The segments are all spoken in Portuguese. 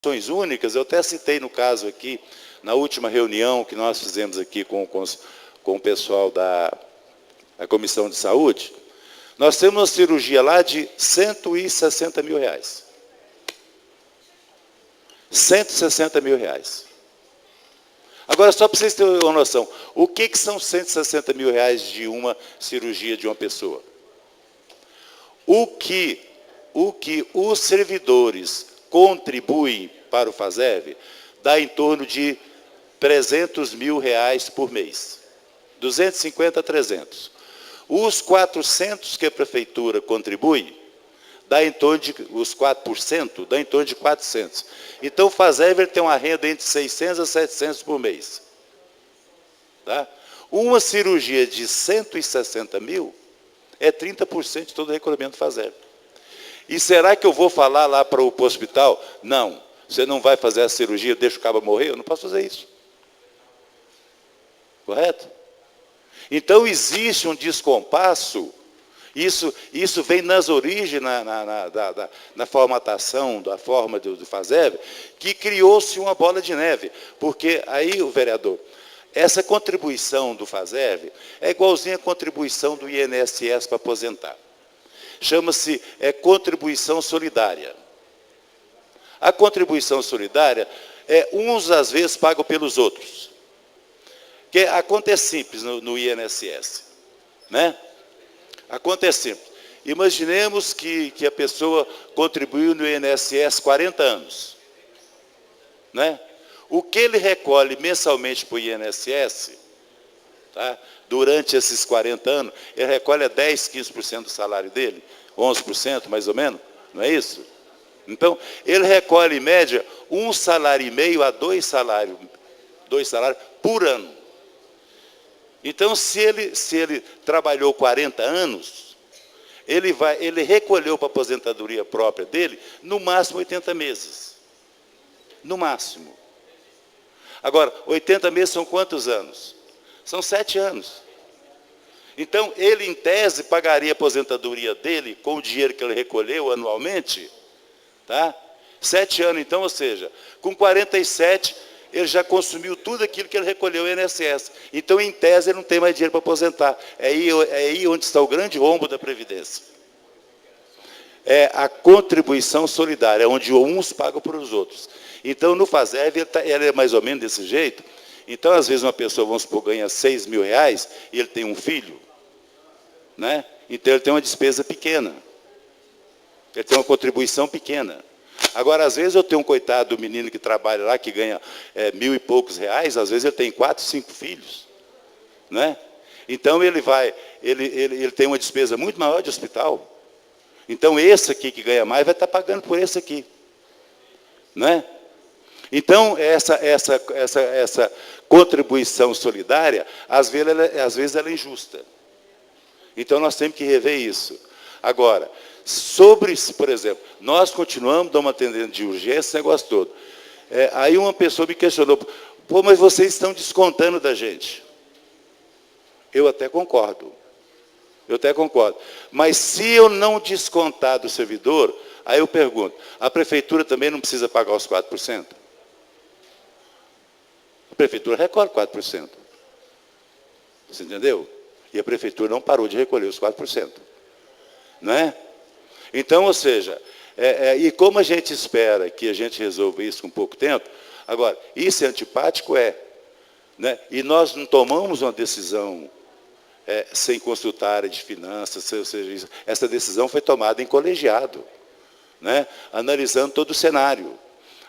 contribuições únicas, eu até citei no caso aqui, na última reunião que nós fizemos aqui com o pessoal da Comissão de Saúde, nós temos uma cirurgia lá de R$160 mil. R$160 mil. Agora, só para vocês terem uma noção, o que são R$160 mil de uma cirurgia de uma pessoa? O que os servidores contribuem para o FASEV dá em torno de R$300 mil por mês. 250 a 300. Os 400 que a prefeitura contribui, dá em torno de, os 4%, dá em torno de 400. Então, o FASEV tem uma renda entre 600 a 700 por mês. Tá? Uma cirurgia de 160 mil é 30% de todo o recolhimento do FASEV. E será que eu vou falar lá para o hospital? Não, você não vai fazer a cirurgia, deixa o cabo morrer? Eu não posso fazer isso. Correto? Então, existe um descompasso, isso vem nas origens, na formatação, da forma do FASEV, que criou-se uma bola de neve. Porque aí, o vereador, essa contribuição do FASEV é igualzinha a contribuição do INSS para aposentar. Chama-se contribuição solidária. A contribuição solidária uns às vezes pagam pelos outros. Que a conta é simples no INSS, né? A conta é simples. Imaginemos que a pessoa contribuiu no INSS 40 anos, né? O que ele recolhe mensalmente para o INSS, tá? Durante esses 40 anos, ele recolhe 10, 15% do salário dele, 11% mais ou menos, não é isso? Então, ele recolhe, em média, 1,5 salário a 2 salários por ano. Então, se ele trabalhou 40 anos, ele recolheu para a aposentadoria própria dele, no máximo 80 meses. No máximo. Agora, 80 meses são quantos anos? São 7 anos. Então, ele, em tese, pagaria a aposentadoria dele com o dinheiro que ele recolheu anualmente, tá? 7 anos, então, ou seja, com 47, ele já consumiu tudo aquilo que ele recolheu no INSS. Então, em tese, ele não tem mais dinheiro para aposentar. É aí onde está o grande rombo da Previdência. É a contribuição solidária, onde uns pagam para os outros. Então, no FASEV, ela é mais ou menos desse jeito. Então, às vezes, uma pessoa, vamos supor, ganha R$6 mil e ele tem um filho, né? Então, ele tem uma despesa pequena. Ele tem uma contribuição pequena. Agora, às vezes, eu tenho um coitado do menino que trabalha lá, que ganha R$1.000 e poucos, às vezes ele tem 4, 5 filhos. Né? Então, ele tem uma despesa muito maior de hospital. Então, esse aqui que ganha mais vai estar pagando por esse aqui. Né? Então, essa contribuição solidária, às vezes ela é injusta. Então, nós temos que rever isso. Agora, por exemplo, nós continuamos dando uma tendência de urgência, esse negócio todo. Aí uma pessoa me questionou, pô, mas vocês estão descontando da gente. Eu até concordo. Mas se eu não descontar do servidor, aí eu pergunto, a prefeitura também não precisa pagar os 4%? A prefeitura recolhe 4%. Você entendeu? E a prefeitura não parou de recolher os 4%. Não é? Então, ou seja, e como a gente espera que a gente resolva isso com pouco tempo, agora, isso é antipático? Né? E nós não tomamos uma decisão sem consultar a área de finanças, ou seja, essa decisão foi tomada em colegiado, né? Analisando todo o cenário.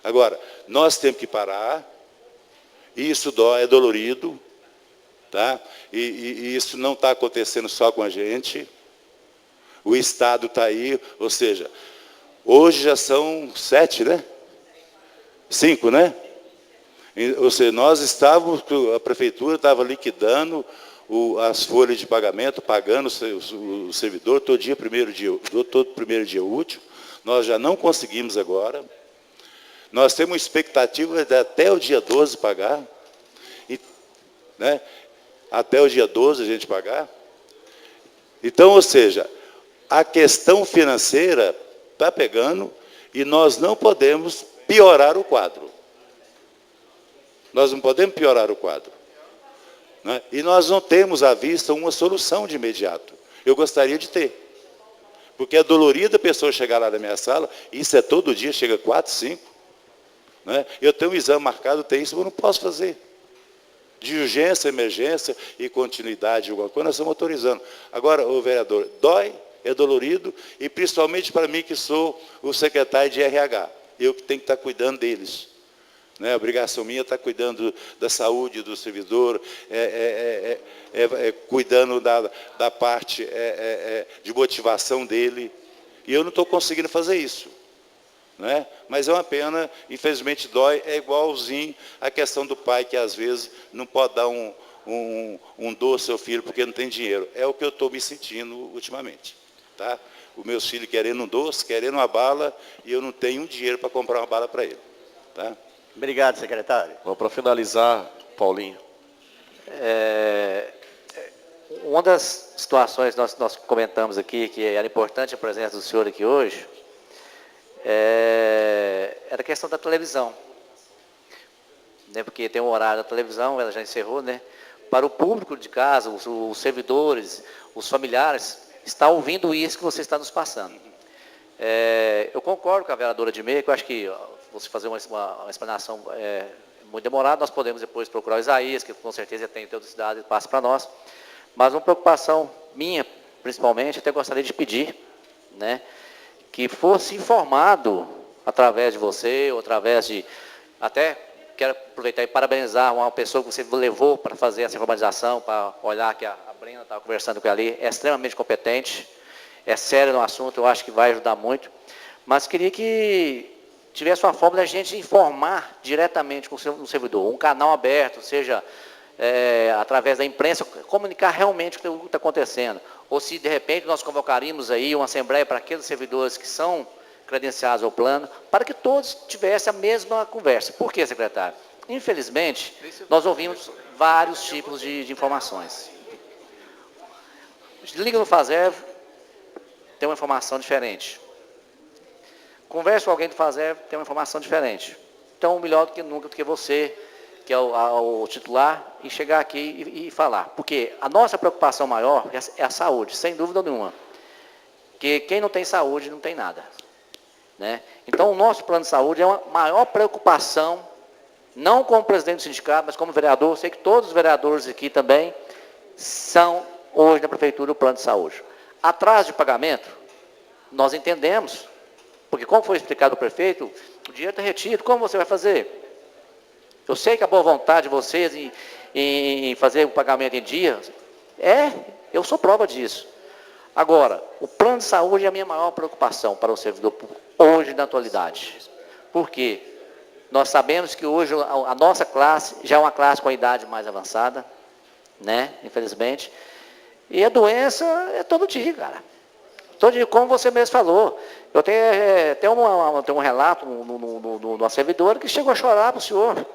Agora, nós temos que parar, e isso é dolorido, tá? E isso não está acontecendo só com a gente. O Estado está aí, ou seja, hoje já são 7, né? 5, né? Ou seja, a prefeitura estava liquidando as folhas de pagamento, pagando o servidor todo primeiro dia útil. Nós já não conseguimos agora. Nós temos uma expectativa de até o dia 12 pagar. Né? Até o dia 12 a gente pagar. Então, ou seja, a questão financeira está pegando e nós não podemos piorar o quadro. Nós não podemos piorar o quadro. Né? E nós não temos à vista uma solução de imediato. Eu gostaria de ter. Porque é dolorido a pessoa chegar lá na minha sala, isso é todo dia, chega 4, 5. Né? Eu tenho um exame marcado, tem isso, mas eu não posso fazer. De urgência, emergência e continuidade, alguma coisa, nós estamos autorizando. Agora, o vereador, dói, é dolorido, e principalmente para mim que sou o secretário de RH. Eu que tenho que estar cuidando deles. Né? A obrigação minha é estar cuidando da saúde do servidor, cuidando da parte de motivação dele. E eu não estou conseguindo fazer isso. Né? Mas é uma pena, infelizmente dói, é igualzinho a questão do pai que às vezes não pode dar um doce ao filho porque não tem dinheiro. É o que eu estou me sentindo ultimamente. Tá? Os meus filhos querendo um doce, querendo uma bala, e eu não tenho dinheiro para comprar uma bala para ele. Tá? Obrigado, secretário. Bom, para finalizar, Paulinho. Uma das situações que nós comentamos aqui, que era importante a presença do senhor aqui hoje, era a questão da televisão. Né, porque tem um horário da televisão, ela já encerrou, né? Para o público de casa, os servidores, os familiares, está ouvindo isso que você está nos passando. Eu concordo com a vereadora de Meia, que eu acho que você fazer uma explanação muito demorada, nós podemos depois procurar o Isaías, que com certeza tem toda a cidade e passa para nós. Mas uma preocupação minha, principalmente, até gostaria de pedir, né, que fosse informado através de você, ou através de... Até quero aproveitar e parabenizar uma pessoa que você levou para fazer essa informatização, para olhar que a Brenda estava conversando com ela ali, é extremamente competente, é sério no assunto, eu acho que vai ajudar muito. Mas queria que tivesse uma forma da gente informar diretamente com o servidor, um canal aberto, seja através da imprensa, comunicar realmente o que está acontecendo. Ou se, de repente, nós convocaríamos aí uma assembleia para aqueles servidores que são credenciados ao plano, para que todos tivessem a mesma conversa. Por quê, secretário? Infelizmente, nós ouvimos vários tipos de informações. Liga no FASEV, tem uma informação diferente. Conversa com alguém do FASEV, tem uma informação diferente. Então, melhor do que nunca, do que você, que é o titular, e chegar aqui e falar. Porque a nossa preocupação maior é a saúde, sem dúvida nenhuma. Porque quem não tem saúde não tem nada. Né? Então, o nosso plano de saúde é uma maior preocupação, não como presidente do sindicato, mas como vereador. Sei que todos os vereadores aqui também são, hoje, na prefeitura, o plano de saúde. Atraso de pagamento, nós entendemos, porque como foi explicado ao prefeito, o dinheiro está retido, como você vai fazer? Eu sei que a boa vontade de vocês em fazer o pagamento em dia, eu sou prova disso. Agora, o plano de saúde é a minha maior preocupação para o servidor público, hoje, na atualidade. Por quê? Nós sabemos que hoje a nossa classe já é uma classe com a idade mais avançada, né? Infelizmente. E a doença é todo dia, cara. Todo dia, como você mesmo falou. Eu tenho um relato no servidor que chegou a chorar para o senhor.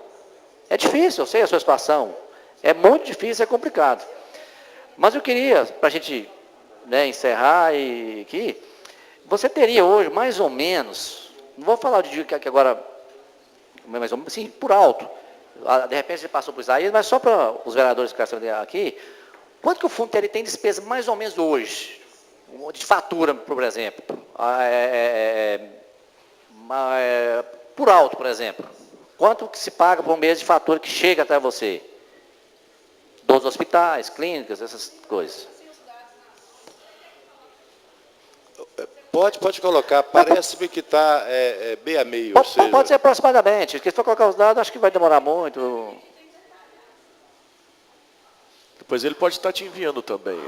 É difícil, eu sei a sua situação. É muito difícil, é complicado. Mas eu queria, para a gente, né, encerrar aqui, você teria hoje, mais ou menos, não vou falar de que agora, mais ou menos, assim, por alto. De repente você passou por Isaías, mas só para os vereadores que estão aqui, quanto que o fundo tem despesa mais ou menos hoje? De fatura, por exemplo. Por alto, por exemplo. Quanto que se paga por um mês de fatura que chega até você? Dos hospitais, clínicas, essas coisas. Pode colocar, parece-me que está meio a meio. Pode ser aproximadamente, porque se for colocar os dados, acho que vai demorar muito. Depois ele pode estar te enviando também.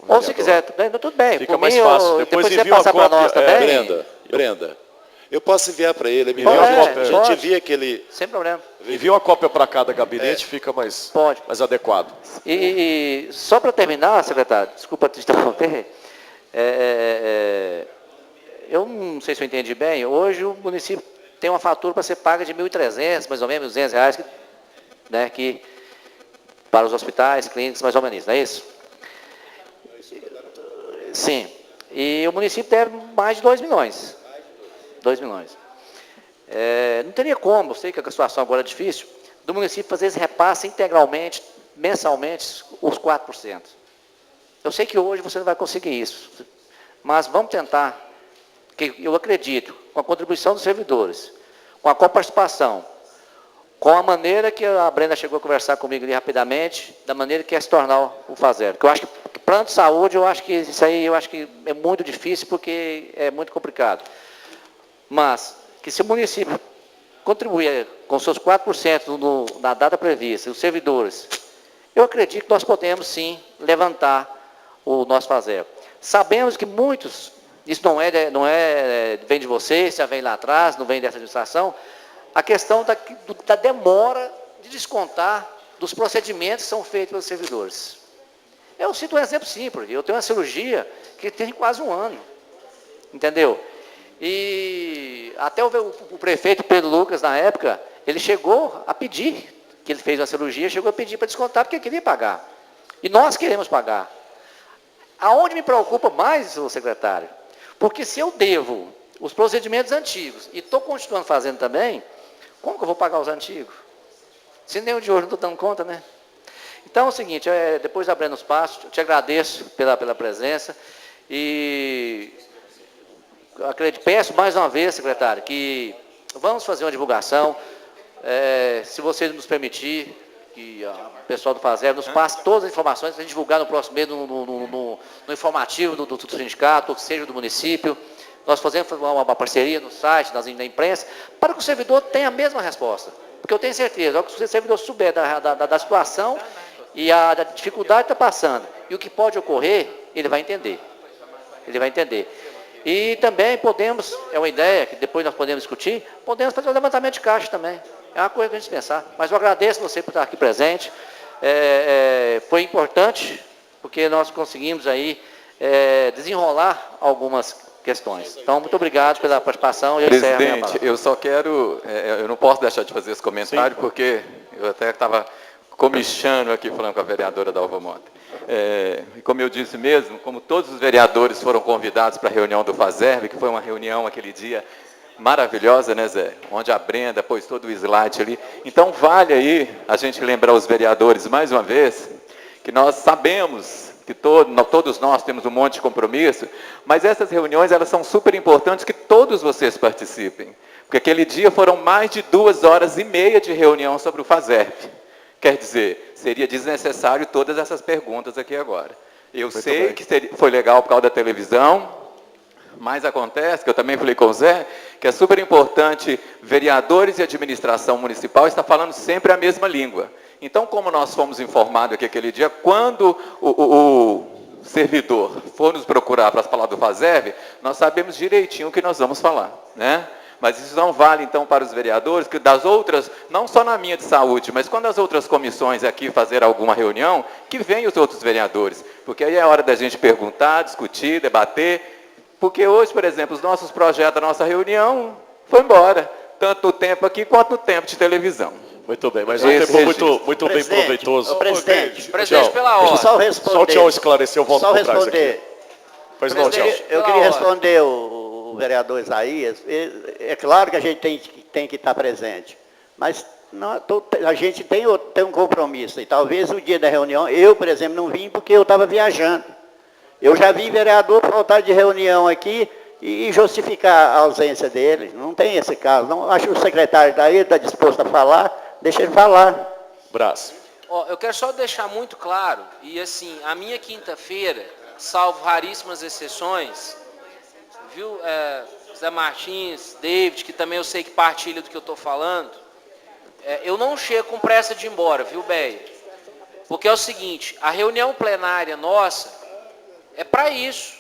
Ou se quiser, tudo bem. Fica mais fácil. Depois você envia uma passar para cópia, nós também. Brenda, eu posso enviar para ele. Me Envia envia uma cópia. a gente envia aquele... Sem problema. Envia uma cópia para cada gabinete, fica mais adequado. E só para terminar, secretário, desculpa te interromper, eu não sei se eu entendi bem, hoje o município tem uma fatura para ser paga de R$ 1.300, mais ou menos, R$ 200, né, para os hospitais, clínicas, mais ou menos, não é isso? Sim. E o município deve mais de 2 milhões. 2 milhões. não teria como, eu sei que a situação agora é difícil, do município fazer esse repasse integralmente, mensalmente, os 4%. Eu sei que hoje você não vai conseguir isso, mas vamos tentar, que eu acredito, com a contribuição dos servidores, com a coparticipação, com a maneira que a Brenda chegou a conversar comigo ali rapidamente, da maneira que é se tornar o FASERV. Porque eu acho que plano de saúde, eu acho que isso aí é muito difícil, porque é muito complicado. Mas, que se o município contribuir com seus 4% na data prevista, os servidores, eu acredito que nós podemos, sim, levantar o nosso FASERV. Sabemos que muitos, isso não vem de vocês, já vem lá atrás, não vem dessa administração, a questão da demora de descontar dos procedimentos que são feitos pelos servidores. Eu cito um exemplo simples, eu tenho uma cirurgia que tem quase 1 ano, entendeu? E até o prefeito Pedro Lucas, na época, ele chegou a pedir, que ele fez uma cirurgia, chegou a pedir para descontar, porque ele queria pagar. E nós queremos pagar. Aonde me preocupa mais, senhor secretário, porque se eu devo os procedimentos antigos e estou continuando fazendo também, como que eu vou pagar os antigos? Se nem o de hoje não estou dando conta, né? Então é o seguinte, depois abrindo os passos, eu te agradeço pela presença e peço mais uma vez, secretário, que vamos fazer uma divulgação, se você nos permitir, que o pessoal do FASERV nos passe todas as informações para a gente divulgar no próximo mês no informativo do sindicato, ou seja, do município. Nós fazemos uma parceria no site, na imprensa, para que o servidor tenha a mesma resposta. Porque eu tenho certeza, que se o servidor souber da situação e a dificuldade que está passando, e o que pode ocorrer, ele vai entender. Ele vai entender. E também podemos, é uma ideia que depois nós podemos discutir, podemos fazer um levantamento de caixa também. É uma coisa que a gente pensar. Mas eu agradeço você por estar aqui presente. Foi importante, porque nós conseguimos aí desenrolar algumas questões. Então, muito obrigado pela participação. Presidente, eu só quero, eu não posso deixar de fazer esse comentário, sim, porque eu até estava comichando aqui, falando com a vereadora Dalva Mota. E como eu disse mesmo, como todos os vereadores foram convidados para a reunião do FASERV, que foi uma reunião aquele dia maravilhosa, né, Zé? Onde a Brenda pôs todo o slide ali. Então, vale aí a gente lembrar os vereadores, mais uma vez, que nós sabemos que todos nós temos um monte de compromisso, mas essas reuniões, elas são super importantes que todos vocês participem. Porque aquele dia foram mais de 2h30 de reunião sobre o FASERV. Quer dizer, seria desnecessário todas essas perguntas aqui agora. Eu sei que foi legal por causa da televisão, mas acontece, que eu também falei com o Zé, que é super importante vereadores e administração municipal estar falando sempre a mesma língua. Então, como nós fomos informados aqui aquele dia, quando o servidor for nos procurar para falar do FASERV, nós sabemos direitinho o que nós vamos falar, né? Mas isso não vale, então, para os vereadores, que das outras, não só na minha de saúde, mas quando as outras comissões aqui fazer alguma reunião, que venham os outros vereadores, porque aí é hora da gente perguntar, discutir, debater, porque hoje, por exemplo, os nossos projetos da nossa reunião foi embora, tanto no tempo aqui quanto no tempo de televisão. Muito bem, mas um tempo muito bem proveitoso. Presidente, pela hora. Só responder. Só o Tião esclareceu, eu volto só para trás responder. aqui. Pois não, Tião. Eu queria responder o vereador Isaías. É claro que a gente tem que estar presente, mas a gente tem um compromisso. E talvez no dia da reunião, eu, por exemplo, não vim porque eu estava viajando. Eu já vi vereador faltar de reunião aqui e justificar a ausência dele. Não tem esse caso. Não, acho que o secretário daí está disposto a falar. Deixa ele falar. Brás. Eu quero só deixar muito claro, e assim, a minha quinta-feira, salvo raríssimas exceções, viu, Zé Martins, David, que também eu sei que partilha do que eu estou falando, eu não chego com pressa de ir embora, viu, Beia? Porque é o seguinte, a reunião plenária nossa é para isso,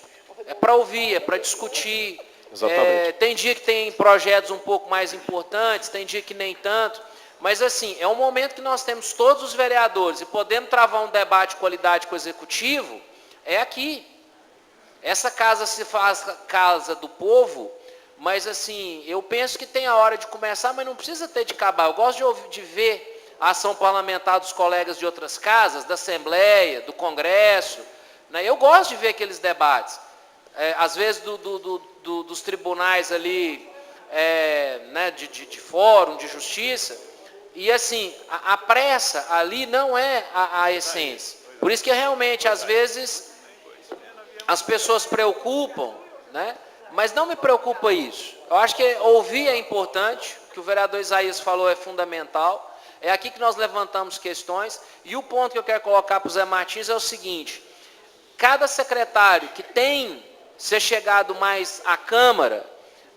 é para ouvir, é para discutir. Exatamente. Tem dia que tem projetos um pouco mais importantes, tem dia que nem tanto. Mas, assim, é um momento que nós temos todos os vereadores e podemos travar um debate de qualidade com o Executivo, é aqui. Essa casa se faz casa do povo, mas, assim, eu penso que tem a hora de começar, mas não precisa ter de acabar. Eu gosto de ver a ação parlamentar dos colegas de outras casas, da Assembleia, do Congresso, né? Eu gosto de ver aqueles debates. Às vezes, dos tribunais ali, né, de fórum, de justiça, e assim, a pressa ali não é a essência. Por isso que realmente, às vezes, as pessoas preocupam, né, mas não me preocupa isso. Eu acho que ouvir é importante, o que o vereador Isaías falou é fundamental, é aqui que nós levantamos questões, e o ponto que eu quero colocar para o Zé Martins é o seguinte: cada secretário que tem ser chegado mais à Câmara,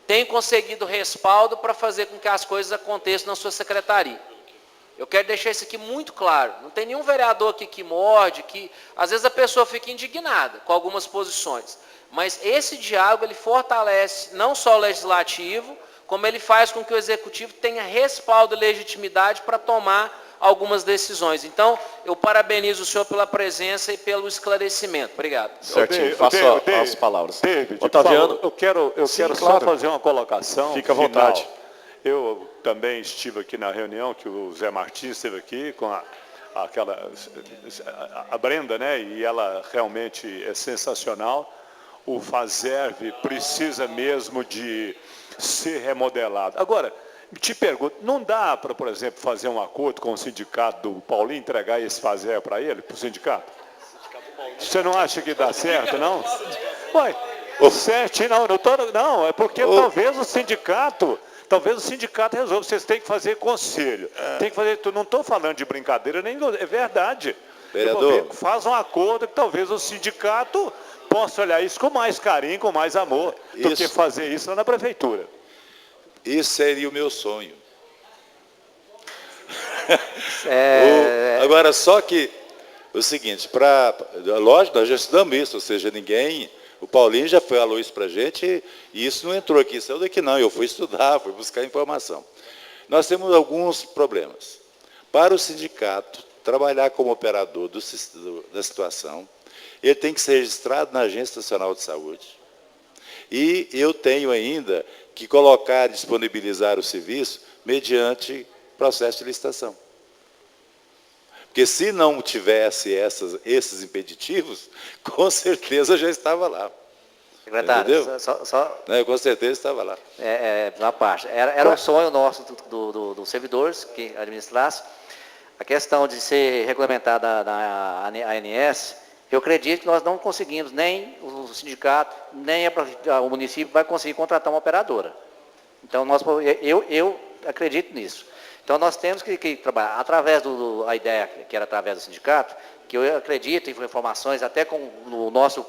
tem conseguido respaldo para fazer com que as coisas aconteçam na sua secretaria. Eu quero deixar isso aqui muito claro. Não tem nenhum vereador aqui que morde, que às vezes a pessoa fica indignada com algumas posições. Mas esse diálogo, ele fortalece não só o legislativo, como ele faz com que o executivo tenha respaldo e legitimidade para tomar algumas decisões. Então, eu parabenizo o senhor pela presença e pelo esclarecimento. Obrigado. Certinho, faça as palavras. David, Otaviano, eu quero claro. só fazer uma colocação. Fica à final. vontade. Eu também estive aqui na reunião, que o Zé Martins esteve aqui, com a Brenda, né? E ela realmente é sensacional. O FASERV precisa mesmo de ser remodelado. Agora, te pergunto, não dá para, por exemplo, fazer um acordo com o sindicato do Paulinho, entregar esse FASERV para ele, para o sindicato? Você não acha que dá certo, não? Ué, certo, não, é porque talvez o sindicato resolva, vocês têm que fazer conselho. Tem que fazer, não estou falando de brincadeira, nem é verdade. Vereador, Faz um acordo que talvez o sindicato possa olhar isso com mais carinho, com mais amor, do que fazer isso lá na prefeitura. isso seria o meu sonho. Agora, só que o seguinte, lógico, nós já estudamos isso, ou seja, o Paulinho já falou isso para a gente, e isso não entrou aqui, saiu daqui não, eu fui estudar, fui buscar informação. Nós temos alguns problemas. Para o sindicato trabalhar como operador da situação, ele tem que ser registrado na Agência Nacional de Saúde. E eu tenho ainda que colocar, disponibilizar o serviço mediante processo de licitação. Porque se não tivesse esses impeditivos, com certeza já estava lá. Secretário, Com certeza estava lá. Uma parte. Era um sonho nosso dos servidores que administrasse. A questão de ser regulamentada na ANS, eu acredito que nós não conseguimos, nem o sindicato, nem o município vai conseguir contratar uma operadora. Então, eu acredito nisso. Então, nós temos que trabalhar através a ideia que era através do sindicato, que eu acredito em informações, até com o nosso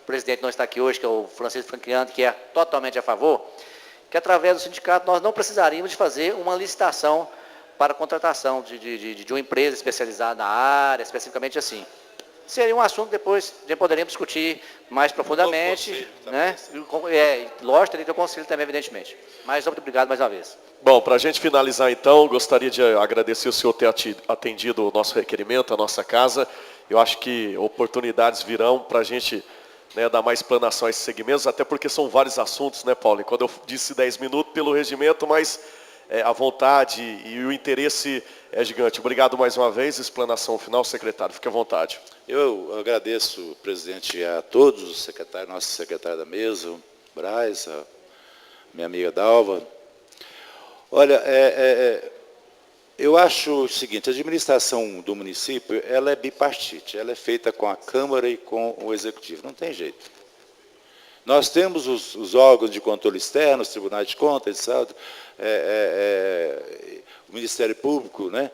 presidente não está aqui hoje, que é o Francisco Franquiano, que é totalmente a favor, que através do sindicato nós não precisaríamos de fazer uma licitação para a contratação de uma empresa especializada na área, especificamente assim. Seria um assunto que depois já poderíamos discutir mais profundamente, né? Lógico, teria que ter o conselho também, evidentemente. Mas muito obrigado mais uma vez. Bom, para a gente finalizar então, gostaria de agradecer o senhor ter atendido o nosso requerimento, a nossa casa. Eu acho que oportunidades virão para a gente, né, dar mais explanação a esses segmentos, até porque são vários assuntos, né, Paulo? E quando eu disse 10 minutos pelo regimento, mas a vontade e o interesse é gigante. Obrigado mais uma vez. Explanação final, secretário. Fique à vontade. Eu agradeço, presidente, a todos os secretários, nosso secretário da mesa, o Braz, a minha amiga Dalva. Olha, eu acho o seguinte, a administração do município, ela é bipartite, ela é feita com a Câmara e com o Executivo, não tem jeito. Nós temos os órgãos de controle externo, os tribunais de contas, o Ministério Público, né,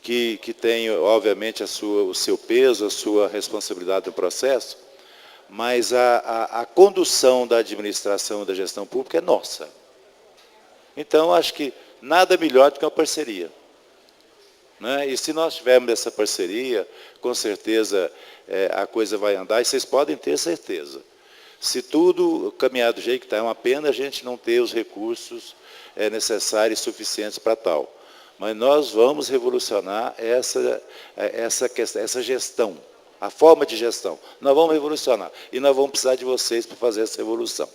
que tem, obviamente, o seu peso, a sua responsabilidade no processo, mas a condução da administração e da gestão pública é nossa. Então, acho que nada melhor do que uma parceria. Né? E se nós tivermos essa parceria, com certeza a coisa vai andar, e vocês podem ter certeza. Se tudo caminhar do jeito que está, é uma pena a gente não ter os recursos necessários e suficientes para tal. Mas nós vamos revolucionar essa gestão, a forma de gestão. Nós vamos revolucionar. E nós vamos precisar de vocês para fazer essa revolução.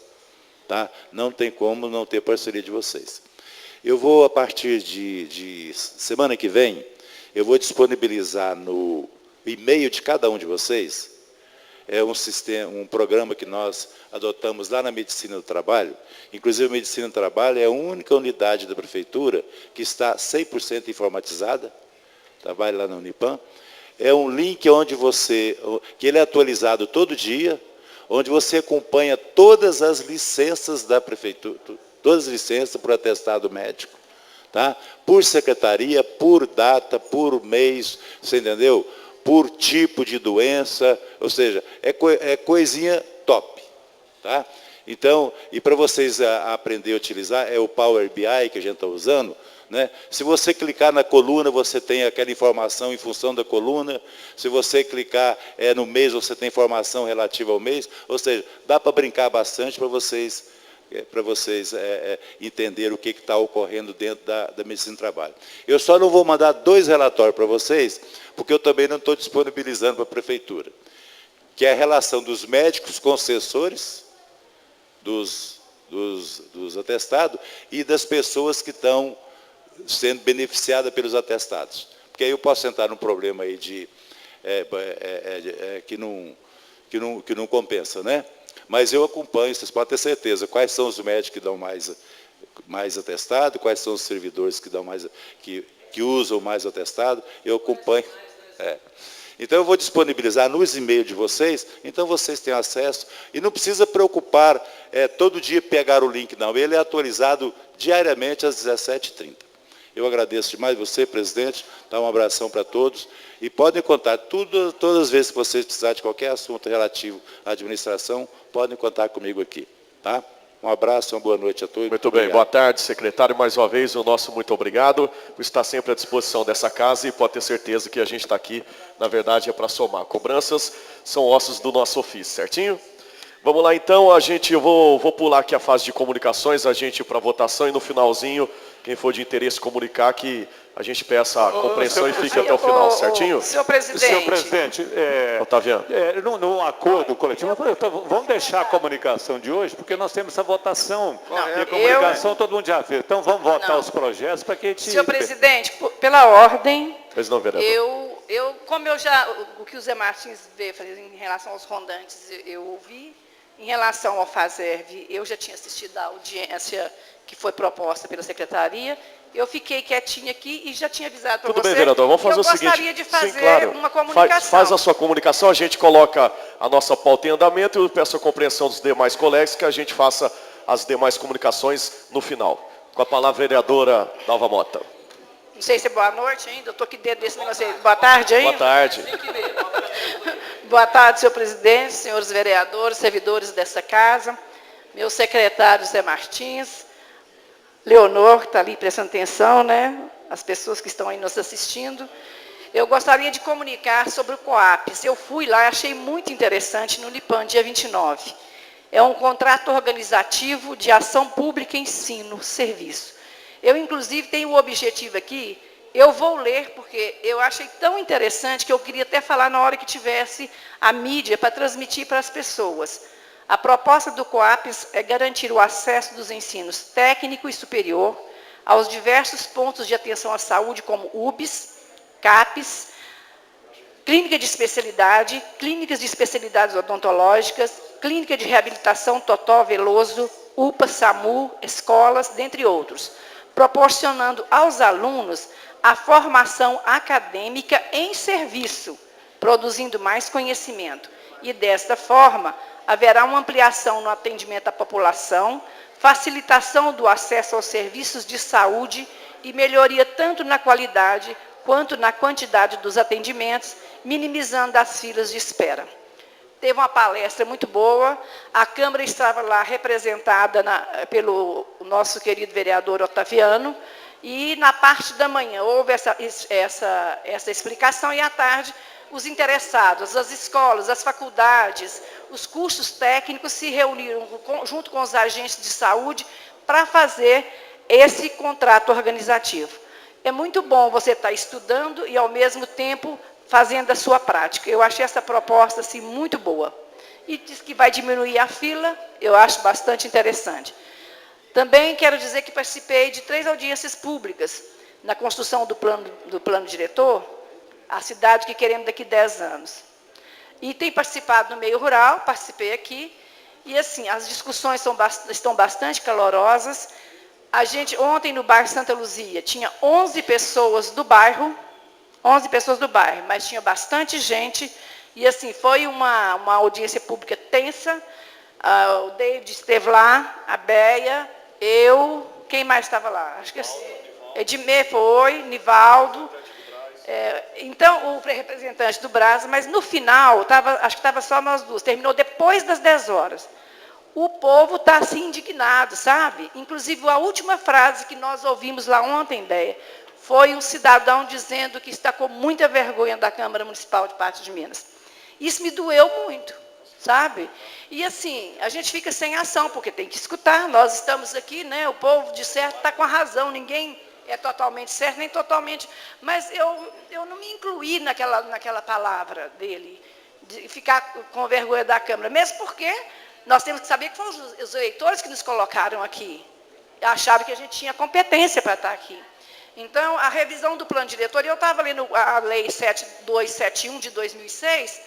Tá? Não tem como não ter parceria de vocês. Eu vou, a partir de semana que vem, eu vou disponibilizar no e-mail de cada um de vocês é um programa que nós adotamos lá na Medicina do Trabalho. Inclusive, a Medicina do Trabalho é a única unidade da Prefeitura que está 100% informatizada, trabalha lá na Unipam. É um link onde que ele é atualizado todo dia, onde você acompanha todas as licenças da Prefeitura, todas as licenças por atestado médico, tá? Por secretaria, por data, por mês, você entendeu? Por tipo de doença, ou seja, é coisinha top, tá? Então, e para vocês aprender a utilizar, é o Power BI que a gente está usando, né? Se você clicar na coluna, você tem aquela informação em função da coluna. Se você clicar no mês, você tem informação relativa ao mês. Ou seja, dá para brincar bastante para vocês entenderem o que está ocorrendo dentro da medicina do trabalho. Eu só não vou mandar 2 relatórios para vocês, porque eu também não estou disponibilizando para a Prefeitura, que é a relação dos médicos concessores, dos atestados, e das pessoas que estão sendo beneficiada pelos atestados. Porque aí eu posso entrar num problema aí que não compensa, né? Mas eu acompanho, vocês podem ter certeza, quais são os médicos que dão mais atestado, quais são os servidores que dão que usam mais atestado, eu acompanho. Então eu vou disponibilizar nos e-mails de vocês, então vocês têm acesso, e não precisa preocupar todo dia pegar o link, não. Ele é atualizado diariamente às 17h30. Eu agradeço demais você, presidente, dá um abração para todos, e podem contar, todas as vezes que vocês precisarem de qualquer assunto relativo à administração, podem contar comigo aqui, tá? Um abraço, uma boa noite a todos. Muito bem, boa tarde, secretário, mais uma vez, o nosso muito obrigado por estar sempre à disposição dessa casa, e pode ter certeza que a gente está aqui, na verdade, é para somar. Cobranças são ossos do nosso ofício, certinho? Vamos lá então, eu vou pular aqui a fase de comunicações, a gente ir para a votação, e no finalzinho, quem for de interesse comunicar, que a gente peça a compreensão e fique até o final, certinho? Senhor presidente. Senhor presidente, Otaviano. num acordo coletivo, vamos deixar a comunicação de hoje, porque nós temos essa votação. E a comunicação todo mundo já fez. Então vamos votar os projetos para que a gente... Senhor presidente, pela ordem, Pois não, vereador. o que o Zé Martins veio fazer em relação aos rondantes, eu ouvi. Em relação ao FASERV, eu já tinha assistido a audiência que foi proposta pela secretaria. Eu fiquei quietinha aqui e já tinha avisado para você. Tudo bem, vereador, vamos fazer o seguinte. Eu gostaria de fazer sim, claro. uma comunicação. Faz a sua comunicação, a gente coloca a nossa pauta em andamento, e eu peço a compreensão dos demais colegas que a gente faça as demais comunicações no final. Com a palavra, vereadora Dalva Mota. Não sei se é boa noite ainda, eu estou aqui dentro desse negócio aí. Boa tarde ainda. Boa tarde. Boa tarde, senhor presidente, senhores vereadores, servidores dessa casa, meu secretário Zé Martins, Leonor, que está ali prestando atenção, né? As pessoas que estão aí nos assistindo. Eu gostaria de comunicar sobre o COAPS. Eu fui lá e achei muito interessante no Unipam, dia 29. É um contrato organizativo de ação pública, ensino, serviço. Eu, inclusive, tenho o objetivo aqui, eu vou ler, porque eu achei tão interessante que eu queria até falar na hora que tivesse a mídia para transmitir para as pessoas. A proposta do COAPS é garantir o acesso dos ensinos técnico e superior aos diversos pontos de atenção à saúde, como UBS, CAPS, clínica de especialidade, clínicas de especialidades odontológicas, clínica de reabilitação Totó Veloso, UPA, SAMU, escolas, dentre outros, proporcionando aos alunos a formação acadêmica em serviço, produzindo mais conhecimento. E, desta forma, haverá uma ampliação no atendimento à população, facilitação do acesso aos serviços de saúde e melhoria tanto na qualidade quanto na quantidade dos atendimentos, minimizando as filas de espera. Teve uma palestra muito boa, a Câmara estava lá representada pelo nosso querido vereador Otaviano, e na parte da manhã houve essa explicação, e à tarde os interessados, as escolas, as faculdades, os cursos técnicos se reuniram junto com os agentes de saúde para fazer esse contrato organizativo. É muito bom você estar estudando e, ao mesmo tempo, fazendo a sua prática. Eu achei essa proposta assim, muito boa. E diz que vai diminuir a fila, eu acho bastante interessante. Também quero dizer que participei de 3 audiências públicas na construção do plano diretor, a cidade que queremos daqui a 10 anos. e tenho participado no meio rural, participei aqui, e assim, as discussões estão bastante calorosas. A gente, ontem no bairro Santa Luzia, tinha 11 pessoas do bairro, mas tinha bastante gente, e assim, foi uma audiência pública tensa. O David esteve lá, a Beia, eu, quem mais estava lá? Acho que Edmê foi, Nivaldo. Então, o representante do Brasa, mas no final, acho que estava só nós duas, terminou depois das 10 horas. O povo está assim indignado, sabe? Inclusive, a última frase que nós ouvimos lá ontem, Beia, foi um cidadão dizendo que está com muita vergonha da Câmara Municipal de Patos de Minas. Isso me doeu muito, sabe? E assim, a gente fica sem ação, porque tem que escutar. Nós estamos aqui, né? O povo, de certo, está com a razão. Ninguém é totalmente certo, nem totalmente... Mas eu não me incluí naquela palavra dele, de ficar com vergonha da Câmara, mesmo porque nós temos que saber que foram os eleitores que nos colocaram aqui. Acharam que a gente tinha competência para estar aqui. Então, a revisão do plano diretor, eu estava lendo a Lei 7271 de 2006,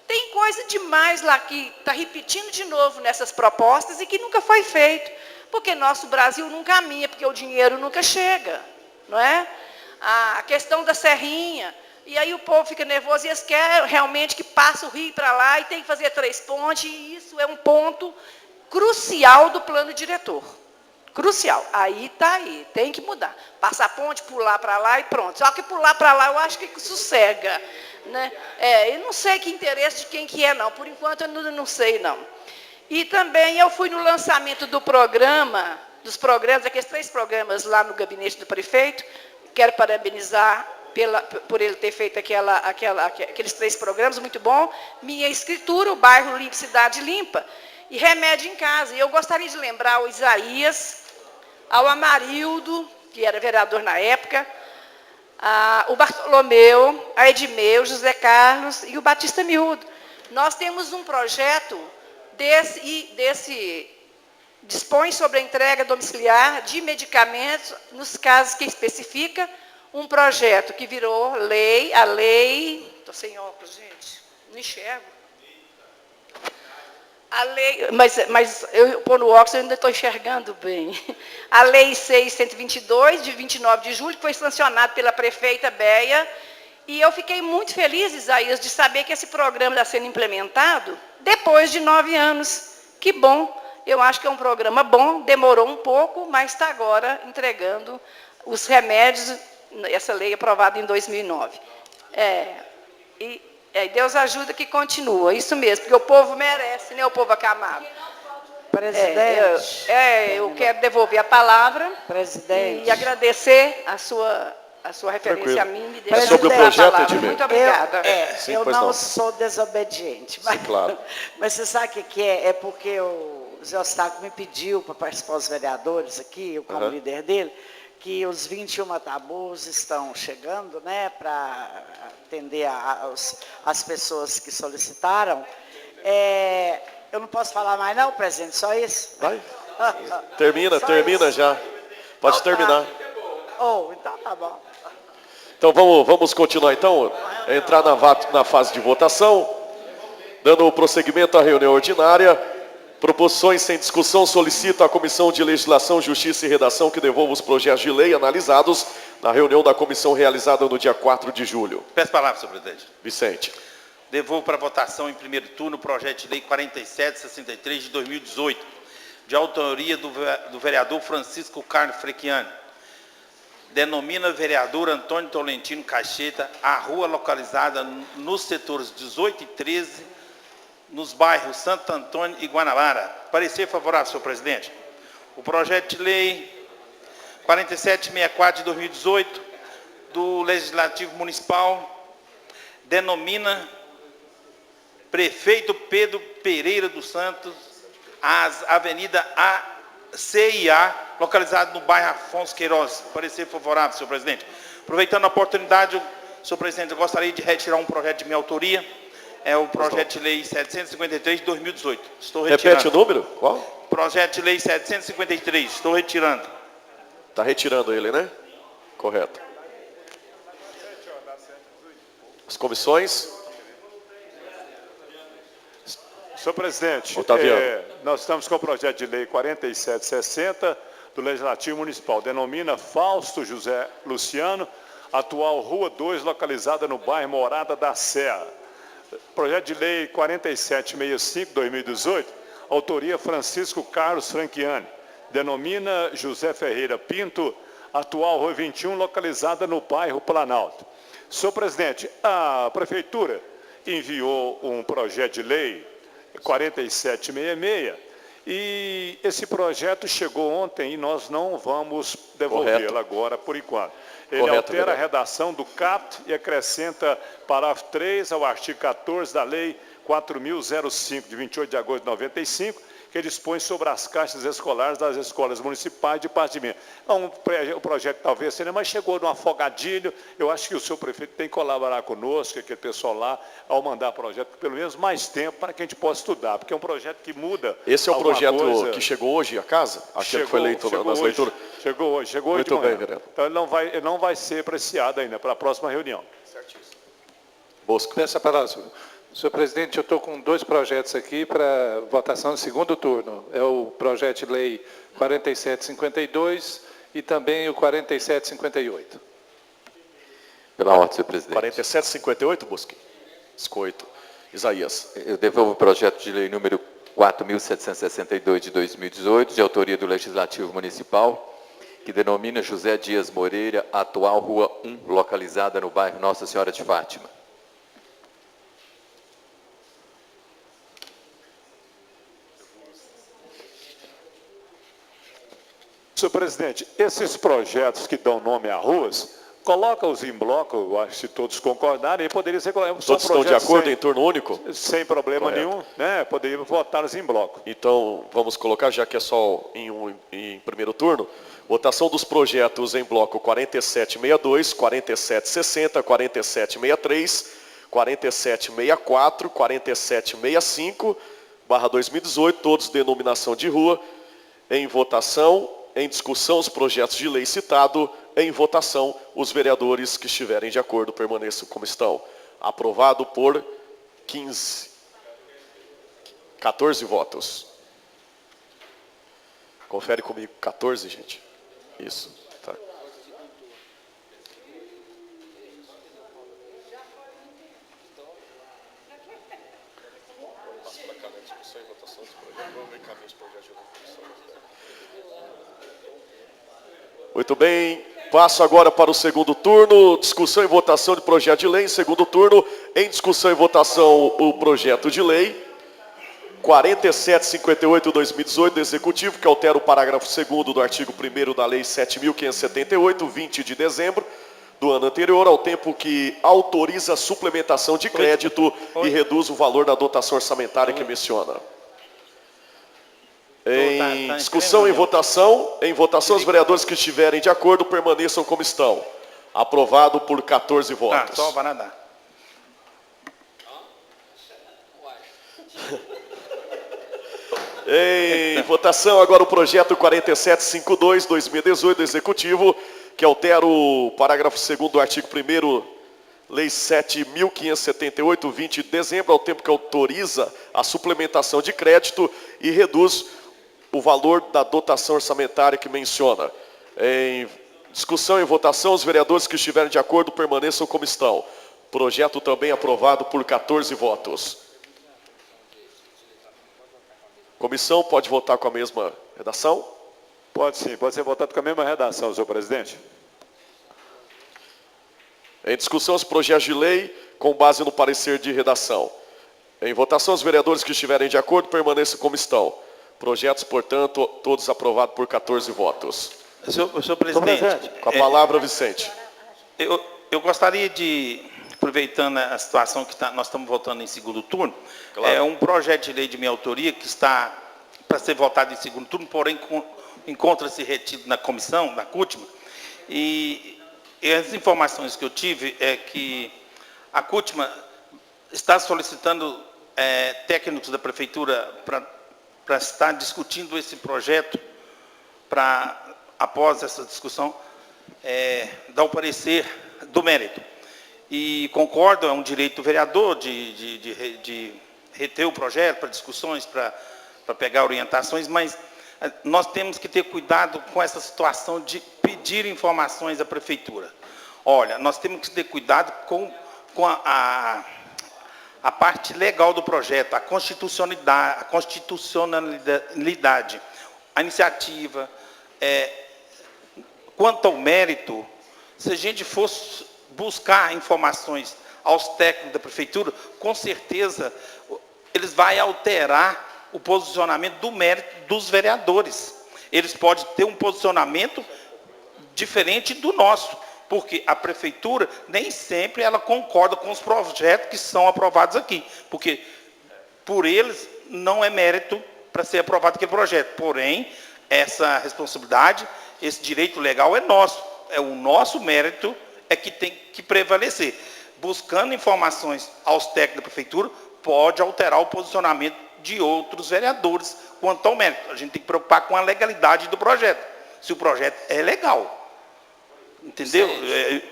tem coisa demais lá que está repetindo de novo nessas propostas e que nunca foi feito, porque nosso Brasil não caminha, porque o dinheiro nunca chega, não é? A questão da serrinha, e aí o povo fica nervoso e eles querem realmente que passe o rio para lá e tem que fazer 3 pontes, e isso é um ponto crucial do plano diretor. Crucial. Aí está aí, tem que mudar. Passar a ponte, pular para lá e pronto. Só que pular para lá eu acho que sossega. Né? Eu não sei que interesse de quem que é, não. Por enquanto eu não sei, não. E também eu fui no lançamento do programa, dos programas, aqueles 3 programas lá no gabinete do prefeito. Quero parabenizar por ele ter feito aqueles 3 programas, muito bom. Minha escritura, o bairro Limpo, Cidade Limpa, e Remédio em Casa. E eu gostaria de lembrar o Isaías, ao Amarildo, que era vereador na época, o Bartolomeu, a Edmê, o José Carlos e o Batista Miúdo. Nós temos um projeto dispõe sobre a entrega domiciliar de medicamentos, nos casos que especifica, um projeto que virou lei, estou sem óculos, gente, não enxergo. A lei, mas eu pôr no óculos eu ainda estou enxergando bem. A Lei 6.122, de 29 de julho, que foi sancionada pela prefeita Beia, e eu fiquei muito feliz, Isaías, de saber que esse programa está sendo implementado depois de 9 anos. Que bom, eu acho que é um programa bom, demorou um pouco, mas está agora entregando os remédios, essa lei aprovada em 2009. Deus ajuda que continua, isso mesmo, porque o povo merece, né, o povo acamado. Presidente. Eu quero devolver a palavra. Presidente. E agradecer a sua referência. Tranquilo. a mim. Me É sobre o projeto, Edmê? Muito obrigada. Sim, eu pois não não. sou desobediente. Mas, claro. Mas você sabe o que é? É porque o Zé Eustáquio me pediu para participar os vereadores aqui, eu como líder dele, que os 21 tabus estão chegando, né, para atender as pessoas que solicitaram. Eu não posso falar mais não, presidente, só isso? Vai. Termina já. Pode terminar. Então tá bom. Então vamos continuar então, entrar na fase de votação, dando prosseguimento à reunião ordinária. Proposições sem discussão, solicito à Comissão de Legislação, Justiça e Redação que devolva os projetos de lei analisados na reunião da comissão realizada no dia 4 de julho. Peço palavra, senhor presidente. Vicente. Devolvo para votação em primeiro turno o projeto de lei 4763 de 2018, de autoria do vereador Francisco Carlos Frequiani. Denomina vereador Antônio Tolentino Caixeta a rua localizada nos setores 18 e 13, nos bairros Santo Antônio e Guanabara. Parecer favorável, senhor presidente. O projeto de lei 4764 de 2018 do Legislativo Municipal denomina prefeito Pedro Pereira dos Santos as avenida A, C e A, localizado no bairro Afonso Queiroz. Parecer favorável, senhor presidente. Aproveitando a oportunidade, senhor presidente, eu gostaria de retirar um projeto de minha autoria. É o projeto de lei 753 de 2018. Estou retirando. Repete o número? Qual? Projeto de lei 753. Estou retirando. Está retirando ele, né? Correto. As comissões? Senhor presidente, Otaviano. nós estamos com o projeto de lei 4760 do Legislativo Municipal. Denomina Fausto José Luciano, atual Rua 2, localizada no bairro Morada da Serra. Projeto de lei 4765, 2018, autoria Francisco Carlos Franchiani. Denomina José Ferreira Pinto, atual Rua 21, localizada no bairro Planalto. Senhor presidente, a Prefeitura enviou um projeto de lei 4766 e esse projeto chegou ontem e nós não vamos devolvê-lo agora por enquanto. Ele Correto, altera a vereador. redação do CAPT e acrescenta parágrafo 3 ao artigo 14 da Lei 4.005, de 28 de agosto de 95, que dispõe sobre as caixas escolares das escolas municipais de departamento. É um projeto talvez seja, mas chegou num afogadilho. Eu acho que o senhor prefeito tem que colaborar conosco, aquele pessoal lá, ao mandar projeto, pelo menos mais tempo, para que a gente possa estudar, porque é um projeto que muda. Esse é o alguma projeto coisa. que chegou hoje à casa? Aquele que foi eleito nas hoje. leituras? Chegou hoje de Muito manhã. bem, vereador. Então ele não vai ser apreciado ainda para a próxima reunião. Bosco. Peço a palavra, senhor presidente. Eu estou com dois projetos aqui para votação em segundo turno. É o projeto de lei 4752 e também o 4758. Pela ordem, senhor presidente. 4758, Bosco? Escoito. Isaías. Eu devolvo o projeto de lei número 4.762 de 2018, de autoria do Legislativo Municipal, que denomina José Dias Moreira, atual Rua 1, localizada no bairro Nossa Senhora de Fátima. Senhor presidente, esses projetos que dão nome a ruas, coloca-os em bloco, eu acho que se todos concordarem, e poderia ser... Todos estão de acordo em turno único? Sem problema Correto. nenhum, né? Poderíamos votá-los em bloco. Então, vamos colocar, já que é só em primeiro turno, votação dos projetos em bloco 4762, 4760, 4763, 4764, 4765, /2018, todos denominação de rua, em votação. Em discussão, os projetos de lei citado. Em votação, os vereadores que estiverem de acordo permaneçam como estão. Aprovado por 14 votos. Confere comigo. 14, gente. Isso. Tá. Muito bem, passo agora para o segundo turno, discussão e votação de projeto de lei. Em segundo turno, em discussão e votação, o projeto de lei 4758/2018 do Executivo, que altera o parágrafo 2º do artigo 1º da Lei 7.578, 20 de dezembro do ano anterior, ao tempo que autoriza a suplementação de crédito e reduz o valor da dotação orçamentária que menciona. Em discussão e votação, os vereadores que estiverem de acordo permaneçam como estão. Aprovado por 14 votos. Só para nada. Em votação agora o projeto 4752/2018 do Executivo, que altera o parágrafo 2º do artigo 1º, Lei 7.578, 20 de dezembro, ao tempo que autoriza a suplementação de crédito e reduz o valor da dotação orçamentária que menciona. Em discussão e votação, os vereadores que estiverem de acordo permaneçam como estão. Projeto também aprovado por 14 votos. Comissão, pode votar com a mesma redação? Pode sim, pode ser votado com a mesma redação, senhor presidente. Em discussão, os projetos de lei com base no parecer de redação. Em votação, os vereadores que estiverem de acordo permaneçam como estão. Projetos, portanto, todos aprovados por 14 votos. Senhor presidente, Com a palavra, Vicente. eu gostaria de, aproveitando a situação que nós estamos votando em segundo turno, Claro. é um projeto de lei de minha autoria que está para ser votado em segundo turno, porém encontra-se retido na comissão, na CUTMA, e as informações que eu tive é que a CUTMA está solicitando técnicos da prefeitura para estar discutindo esse projeto, para, após essa discussão, dar o parecer do mérito. E concordo, é um direito do vereador de reter o projeto para discussões, para pegar orientações, mas nós temos que ter cuidado com essa situação de pedir informações à prefeitura. Olha, nós temos que ter cuidado com a parte legal do projeto, a constitucionalidade, a iniciativa. Quanto ao mérito, se a gente fosse buscar informações aos técnicos da prefeitura, com certeza eles vão alterar o posicionamento do mérito dos vereadores. Eles podem ter um posicionamento diferente do nosso, porque a prefeitura nem sempre ela concorda com os projetos que são aprovados aqui, porque por eles não é mérito para ser aprovado aquele projeto. Porém, essa responsabilidade, esse direito legal é nosso, é o nosso mérito é que tem que prevalecer. Buscando informações aos técnicos da prefeitura, pode alterar o posicionamento de outros vereadores quanto ao mérito. A gente tem que preocupar com a legalidade do projeto, se o projeto é legal. Entendeu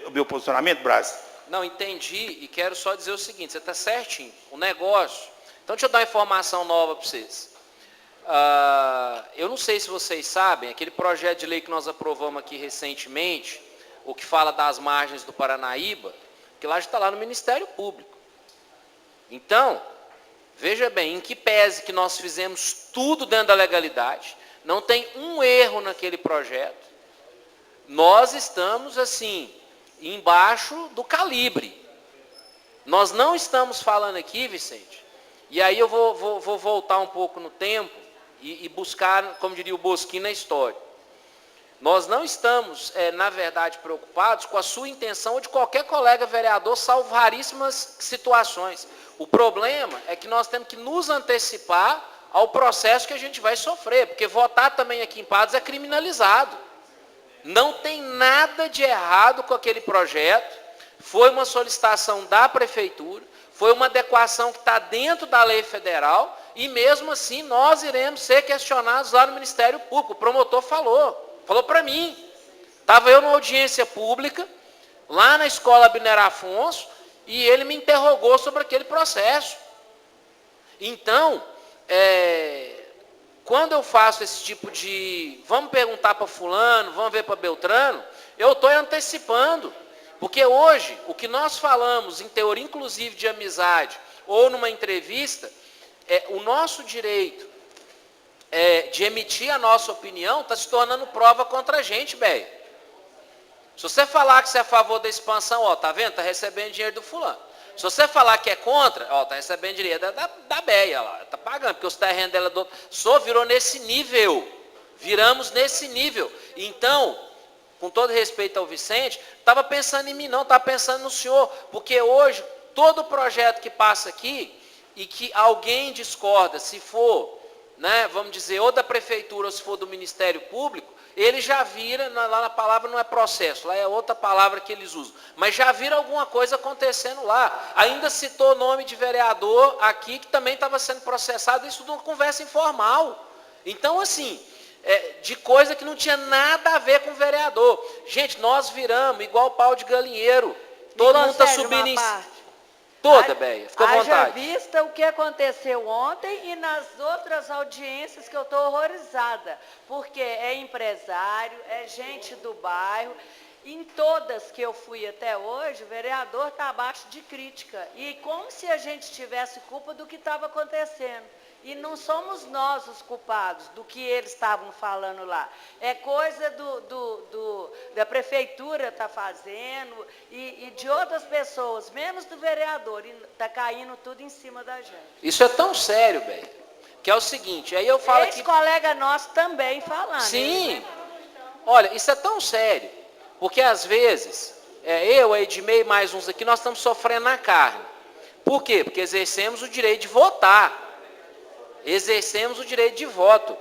o meu posicionamento, Braz? Não, entendi, e quero só dizer o seguinte, você está certinho, o negócio... Então, deixa eu dar uma informação nova para vocês. Eu não sei se vocês sabem, aquele projeto de lei que nós aprovamos aqui recentemente, o que fala das margens do Paranaíba, que lá já está lá no Ministério Público. Então, veja bem, em que pese que nós fizemos tudo dentro da legalidade, não tem um erro naquele projeto, nós estamos, assim, embaixo do calibre. Nós não estamos falando aqui, Vicente, e aí eu vou voltar um pouco no tempo e buscar, como diria o Bosquim, na história. Nós não estamos, na verdade, preocupados com a sua intenção ou de qualquer colega vereador, salvo raríssimas situações. O problema é que nós temos que nos antecipar ao processo que a gente vai sofrer, porque votar também aqui em Patos é criminalizado. Não tem nada de errado com aquele projeto, foi uma solicitação da prefeitura, foi uma adequação que está dentro da lei federal, e mesmo assim nós iremos ser questionados lá no Ministério Público. O promotor falou para mim. Estava eu numa audiência pública, lá na escola Abner Afonso, e ele me interrogou sobre aquele processo. Então, quando eu faço esse tipo de, vamos perguntar para fulano, vamos ver para Beltrano, eu estou antecipando. Porque hoje, o que nós falamos, em teoria inclusive de amizade, ou numa entrevista, o nosso direito de emitir a nossa opinião está se tornando prova contra a gente, velho. Se você falar que você é a favor da expansão, ó, tá vendo? Está recebendo dinheiro do fulano. Se você falar que é contra, ó, está recebendo dinheiro da Beia lá, está pagando, porque os terrenos dela virou nesse nível. Viramos nesse nível. Então, com todo respeito ao Vicente, estava pensando em mim não, estava pensando no senhor, porque hoje, todo projeto que passa aqui, e que alguém discorda, se for, né, vamos dizer, ou da prefeitura, ou se for do Ministério Público, ele já vira, lá na palavra não é processo, lá é outra palavra que eles usam, mas já vira alguma coisa acontecendo lá. Ainda citou o nome de vereador aqui, que também estava sendo processado, isso numa conversa informal. Então, assim, de coisa que não tinha nada a ver com o vereador. Gente, nós viramos igual pau de galinheiro. Todo mundo está subindo em... Toda, Beia, fica à vontade. Haja vista o que aconteceu ontem e nas outras audiências que eu estou horrorizada, porque é empresário, é gente do bairro, em todas que eu fui até hoje, o vereador está abaixo de crítica, e como se a gente tivesse culpa do que estava acontecendo. E não somos nós os culpados do que eles estavam falando lá. É coisa da prefeitura estar fazendo e de outras pessoas, menos do vereador. E está caindo tudo em cima da gente. Isso é tão sério, Beia, que é o seguinte, aí eu falo aqui... Ex-colega nosso também falando. Sim. Olha, isso é tão sério, porque às vezes, eu, a Edmei e mais uns aqui, nós estamos sofrendo na carne. Por quê? Porque exercemos o direito de votar. Exercemos o direito de voto.